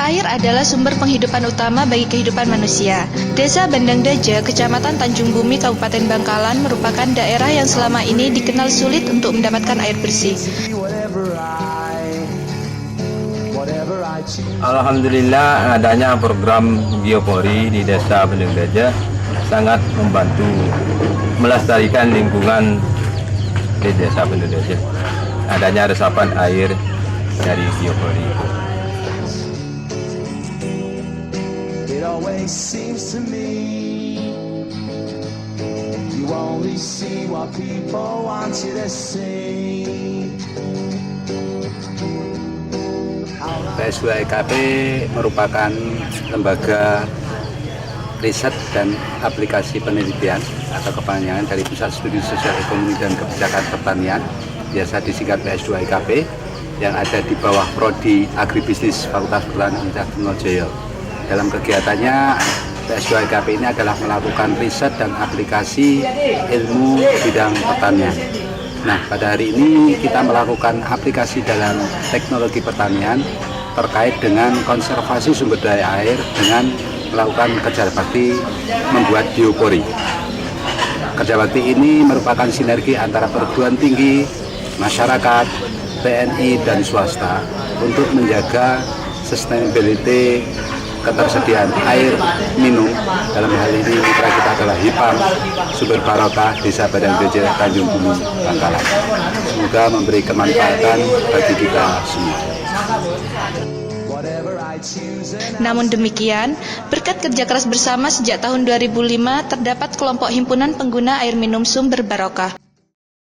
Air adalah sumber penghidupan utama bagi kehidupan manusia. Desa Bandang Daja, Kecamatan Tanjung Bumi, Kabupaten Bangkalan merupakan daerah yang selama ini dikenal sulit untuk mendapatkan air bersih. Alhamdulillah, adanya program biopori di Desa Bandang Daja sangat membantu melestarikan lingkungan di Desa Bandang Daja. Adanya resapan air dari biopori itu. It always seems to me you only see what people want you to see. PS2EKP merupakan lembaga riset dan aplikasi penelitian atau kepanjangan dari Pusat Studi Sosial Ekonomi dan Kebijakan Pertanian, biasa disingkat PS2EKP, yang ada di bawah Prodi Agribisnis Fakultas Pertanian Universitas Trunojoyo. Dalam kegiatannya, PS2EKP ini adalah melakukan riset dan aplikasi ilmu bidang pertanian. Nah, pada hari ini kita melakukan aplikasi dalam teknologi pertanian terkait dengan konservasi sumber daya air dengan melakukan kerja bakti membuat biopori. Kerja bakti ini merupakan sinergi antara perguruan tinggi, masyarakat, TNI, dan swasta untuk menjaga sustainability ketersediaan air minum. Dalam hal ini mitra kita adalah HIPAM Sumber Barokah Desa Bandang Daja, Tanjung Bumi, Bangkalan. Semoga memberi kemanfaatan bagi kita semua. Namun demikian, berkat kerja keras bersama sejak tahun 2005 terdapat kelompok himpunan pengguna air minum Sumber Barokah.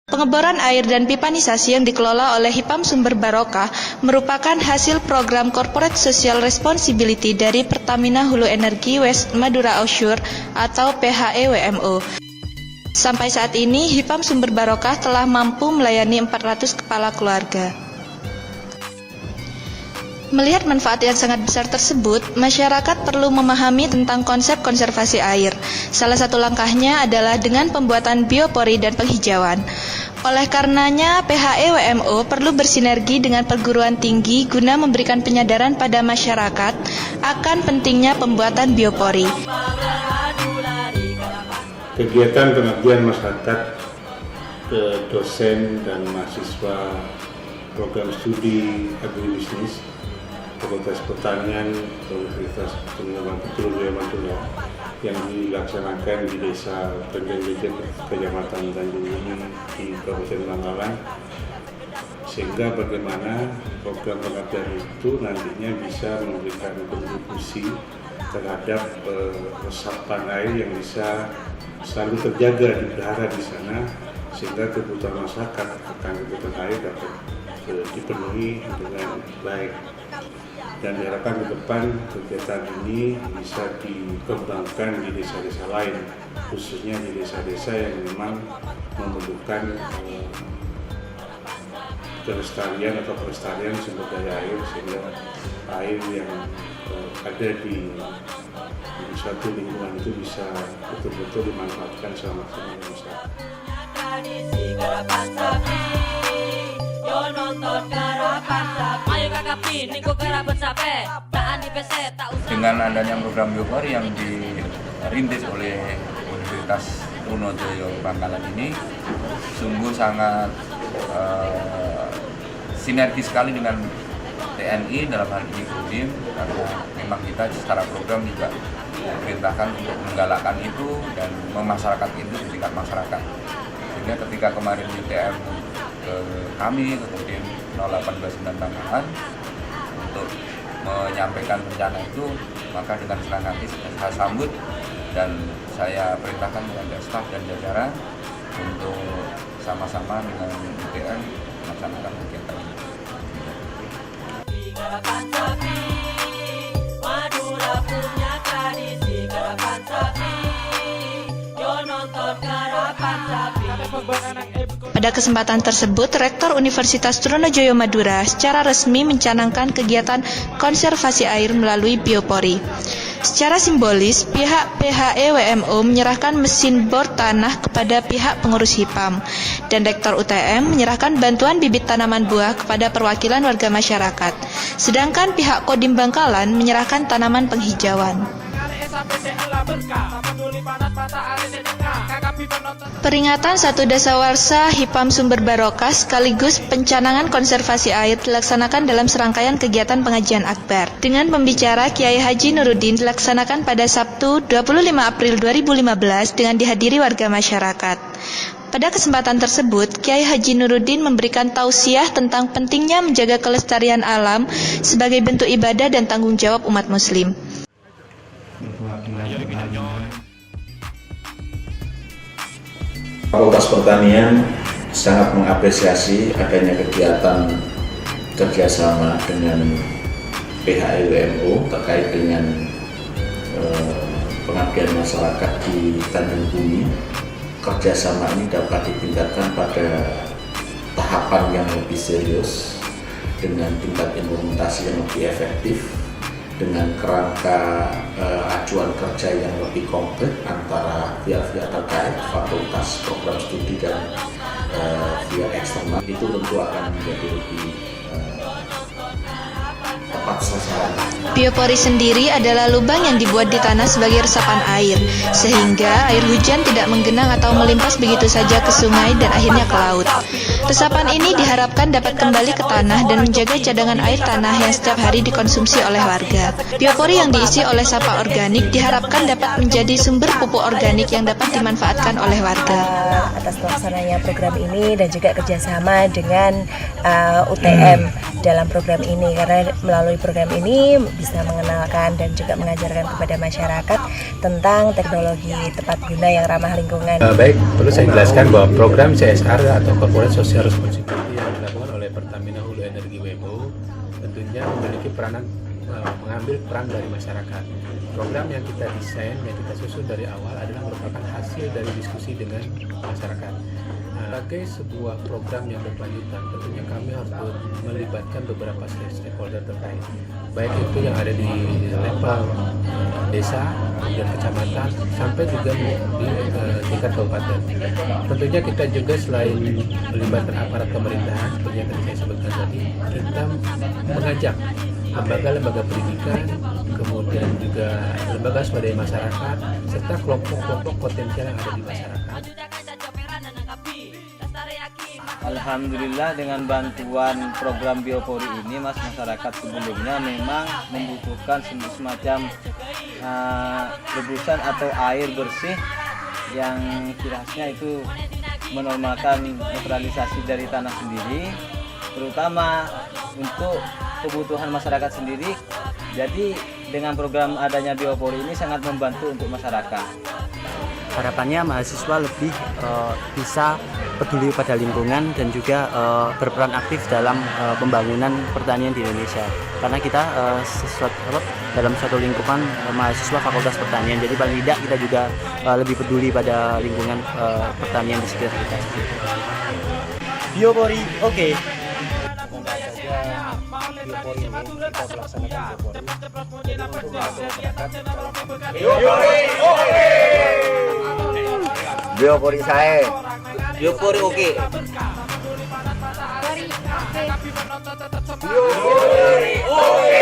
Pengeboran air dan pipanisasi yang dikelola oleh HIPAM Sumber Barokah merupakan hasil program Corporate Social Responsibility dari Pertamina Hulu Energi West Madura Offshore atau PHEWMO. Sampai saat ini, HIPAM Sumber Barokah telah mampu melayani 400 kepala keluarga. Melihat manfaat yang sangat besar tersebut, masyarakat perlu memahami tentang konsep konservasi air. Salah satu langkahnya adalah dengan pembuatan biopori dan penghijauan. Oleh karenanya, PHEWMO perlu bersinergi dengan perguruan tinggi guna memberikan penyadaran pada masyarakat akan pentingnya pembuatan biopori. Kegiatan pengabdian masyarakat ke dosen dan mahasiswa program studi agribisnis Fakultas Pertanian Universitas Trunojoyo Madura yang dilaksanakan di Desa Bandang Daja, Kecamatan Tanjung Bumi di Kabupaten Bangkalan, sehingga bagaimana program pengabdian itu nantinya bisa memberikan kontribusi terhadap resapan air yang bisa selalu terjaga, dipelihara di sana, sehingga kebutuhan masyarakat akan kebutuhan air dapat dipenuhi dengan baik. Dan diharapkan ke depan kegiatan ini bisa dikembangkan di desa-desa lain, khususnya di desa-desa yang memang memerlukan kelestarian atau pelestarian sumber daya air, sehingga air yang ada di suatu lingkungan itu bisa betul-betul dimanfaatkan semaksimal mungkin. Dengan adanya program biopori yang dirintis oleh Universitas Trunojoyo Bangkalan ini sungguh sangat sinergi sekali dengan TNI dalam hal ini Kodim, karena memang kita secara program juga diperintahkan untuk menggalakkan itu dan memasyarakat itu di tingkat masyarakat. Sehingga ketika kemarin UTM ke kami, kemudian 0829 Bangkalan untuk menyampaikan rencana itu, maka dengan senang hati saya sambut dan saya perintahkan kepada staf dan jajaran untuk sama-sama dengan UTM melaksanakan kegiatan ini. Pada kesempatan tersebut, Rektor Universitas Trunojoyo Madura secara resmi mencanangkan kegiatan konservasi air melalui biopori. Secara simbolis, pihak PHEWMO menyerahkan mesin bor tanah kepada pihak pengurus HIPAM, dan Rektor UTM menyerahkan bantuan bibit tanaman buah kepada perwakilan warga masyarakat. sedangkan pihak Kodim Bangkalan menyerahkan tanaman penghijauan. Peringatan 1 Dasawarsa Hipam Sumber Barokah sekaligus pencanangan konservasi air dilaksanakan dalam serangkaian kegiatan pengajian akbar. Dengan pembicara Kiai Haji Nuruddin dilaksanakan pada Sabtu 25 April 2015 dengan dihadiri warga masyarakat. Pada kesempatan tersebut, Kiai Haji Nuruddin memberikan tausiah tentang pentingnya menjaga kelestarian alam sebagai bentuk ibadah dan tanggung jawab umat muslim. Fakultas Pertanian sangat mengapresiasi adanya kegiatan kerjasama dengan PHIWMO terkait dengan pengabdian masyarakat di Tanjung Bumi. Kerjasama ini dapat ditingkatkan pada tahapan yang lebih serius dengan tingkat implementasi yang lebih efektif, dengan kerangka acuan kerja yang lebih konkret antara pihak-pihak terkait, fakultas, program studi, dan pihak eksternal. Itu tentu akan menjadi lebih tepat sasaran. Biopori sendiri adalah lubang yang dibuat di tanah sebagai resapan air, sehingga air hujan tidak menggenang atau melimpas begitu saja ke sungai dan akhirnya ke laut. Resapan ini diharapkan dapat kembali ke tanah dan menjaga cadangan air tanah yang setiap hari dikonsumsi oleh warga. Biopori yang diisi oleh sampah organik diharapkan dapat menjadi sumber pupuk organik yang dapat dimanfaatkan oleh warga. Atas pelaksananya program ini dan juga kerjasama dengan UTM dalam program ini, karena melalui program ini bisa mengenalkan dan juga mengajarkan kepada masyarakat tentang teknologi tepat guna yang ramah lingkungan. Baik, perlu saya jelaskan bahwa program CSR atau Corporate Social Responsibility yang dilakukan oleh Pertamina Hulu Energi WMO tentunya memiliki peranan mengambil peran dari masyarakat. Program yang kita desain, yang kita susun dari awal adalah merupakan hasil dari diskusi dengan masyarakat. Sebagai sebuah program yang berkelanjutan, tentunya kami harus melibatkan beberapa stakeholder terkait, baik itu yang ada di level desa, kemudian kecamatan, sampai juga di tingkat kabupaten. Tentunya kita juga selain melibatkan aparat pemerintahan, seperti yang tadi saya sebutkan tadi, kita mengajak lembaga-lembaga pendidikan, kemudian juga lembaga swadaya masyarakat, serta kelompok-kelompok potensial yang ada di masyarakat. Alhamdulillah dengan bantuan program biopori ini, Mas, masyarakat sebelumnya memang membutuhkan semacam rebusan atau air bersih yang kirasnya itu menormalkan neutralisasi dari tanah sendiri, terutama untuk kebutuhan masyarakat sendiri. Jadi dengan program adanya biopori ini sangat membantu untuk masyarakat. Harapannya mahasiswa lebih bisa peduli pada lingkungan dan juga berperan aktif dalam pembangunan pertanian di Indonesia. Karena kita dalam suatu lingkungan mahasiswa Fakultas Pertanian, jadi paling tidak kita juga lebih peduli pada lingkungan pertanian di sekitar kita. Biopori, oke. Biopori ini kita melaksanakan Biopori saya. Biopori oke. Biopori oke.